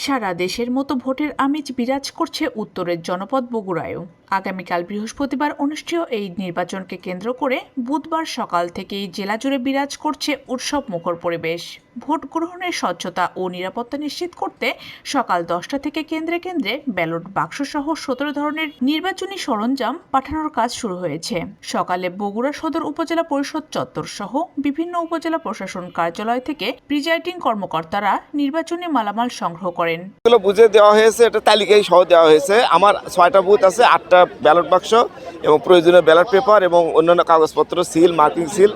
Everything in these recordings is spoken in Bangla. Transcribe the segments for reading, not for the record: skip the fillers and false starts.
সারা দেশের মতো ভোটের আমেজ বিরাজ করছে উত্তরের জনপদ বগুড়ায়ও। আগামীকাল বৃহস্পতিবার অনুষ্ঠেয় এই নির্বাচনকে কেন্দ্র করে বুধবার সকাল থেকেই জেলা জুড়ে বিরাজ করছে উৎসব মুখর পরিবেশ। ভোট গ্রহণের স্বচ্ছতা ও নিরাপত্তা নিশ্চিত করতে সকাল 10টা থেকে কেন্দ্রে কেন্দ্রে ব্যালট বাক্স সহ 17 ধরনের নির্বাচনী সরঞ্জাম পাঠানোর কাজ শুরু হয়েছে। সকালে বগুড়া সদর উপজেলা পরিষদ চত্বর সহ বিভিন্ন উপজেলা প্রশাসন কার্যালয় থেকে প্রিজাইডিং কর্মকর্তারা নির্বাচনী মালামাল সংগ্রহ করেন। এগুলো বুঝে দেওয়া হয়েছে, এটা তালিকায় সহ দেওয়া হয়েছে। আমার 6টা বুথ আছে, 8টা ব্যালট বাক্স এবং প্রয়োজনীয় ব্যালট পেপার এবং অন্যান্য কাগজপত্র, seal, marking seal,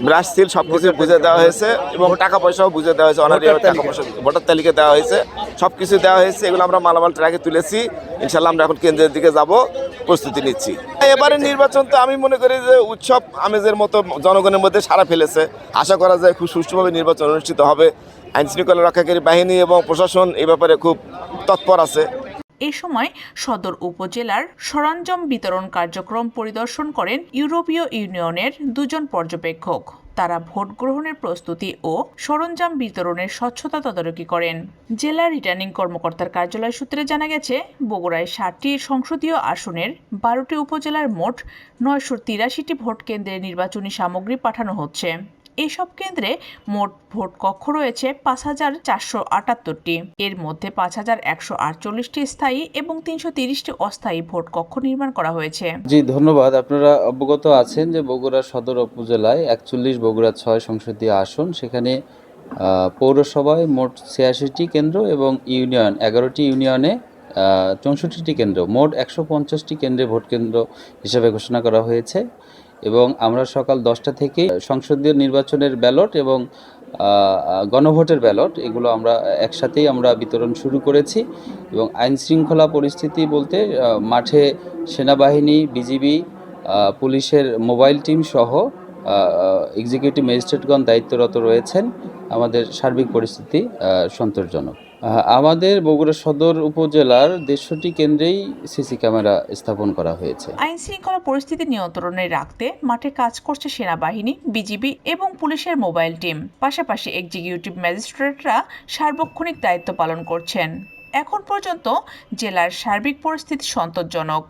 brush seal সব কিছু বুঝে দেওয়া হয়েছে এবং টাকা পয়সাও বুঝে দেওয়া হয়েছে। অনারি টাকা পয়সা ভোটার তালিকা দেওয়া হয়েছে, সব কিছু দেওয়া হয়েছে। এগুলো আমরা মালামাল ট্রাকে তুলেছি। ইনশাল্লাহ আমরা এখন কেন্দ্রের দিকে যাব, প্রস্তুতি নিচ্ছি। এবারে নির্বাচন তো আমি মনে করি যে উৎসব আমেজের মতো জনগণের মধ্যে সাড়া ফেলেছে। আশা করা যায় খুব সুষ্ঠুভাবে নির্বাচন অনুষ্ঠিত হবে। আইনশৃঙ্খলা রক্ষাকারী বাহিনী এবং প্রশাসন এই ব্যাপারে খুব তৎপর আছে। এ সময় সদর উপজেলার সরঞ্জাম বিতরণ কার্যক্রম পরিদর্শন করেন ইউরোপীয় ইউনিয়নের 2 পর্যবেক্ষক। তারা ভোট গ্রহণের প্রস্তুতি ও সরঞ্জাম বিতরণের স্বচ্ছতা তদারকি করেন। জেলা রিটার্নিং কর্মকর্তার কার্যালয় সূত্রে জানা গেছে, বগুড়ায় 60টি সংসদীয় আসনের 12টি উপজেলার মোট 983টি ভোট কেন্দ্রে নির্বাচনী সামগ্রী পাঠানো হচ্ছে। এইসব কেন্দ্রে মোট ভোট কক্ষ রয়েছে 5,478টি। এর মধ্যে 5,148টি স্থায়ী এবং 330টি অস্থায়ী ভোট কক্ষ নির্মাণ করা হয়েছে। জি ধন্যবাদ। আপনারা অবগত আছেন যে বগুড়া সদর উপজেলায় 41, বগুড়া 6 সংসদীয় আসন। সেখানে পৌরসভায় মোট 86টি কেন্দ্র এবং ইউনিয়ন 11টি ইউনিয়নে 64টি কেন্দ্র, মোট 150টি কেন্দ্রে ভোট কেন্দ্র হিসেবে ঘোষণা করা হয়েছে। এবং আমরা সকাল 10টা থেকে সংসদীয় নির্বাচনের ব্যালট এবং গণভোটের ব্যালট এগুলো আমরা একসাথেই আমরা বিতরণ শুরু করেছি। এবং আইন শৃঙ্খলা পরিস্থিতি বলতে মাঠে সেনাবাহিনী, বিজিবি, পুলিশের মোবাইল টিম সহ এক্সিকিউটিভ ম্যাজিস্ট্রেটগণ দায়িত্বরত রয়েছেন। আমাদের সার্বিক পরিস্থিতি সন্তোষজনক। আমাদের বগুড়া সদর উপজেলার 150টি কেন্দ্রেই সিসি ক্যামেরা স্থাপন করা হয়েছে। আইন শৃঙ্খলা পরিস্থিতি নিয়ন্ত্রণে রাখতে মাঠে কাজ করছে সেনাবাহিনী, বিজিবি এবং পুলিশের মোবাইল টিম। পাশাপাশি এক্সিকিউটিভ ম্যাজিস্ট্রেটরা সার্বক্ষণিক দায়িত্ব পালন করছেন। এখন পর্যন্ত জেলার সার্বিক পরিস্থিতি সন্তোষজনক।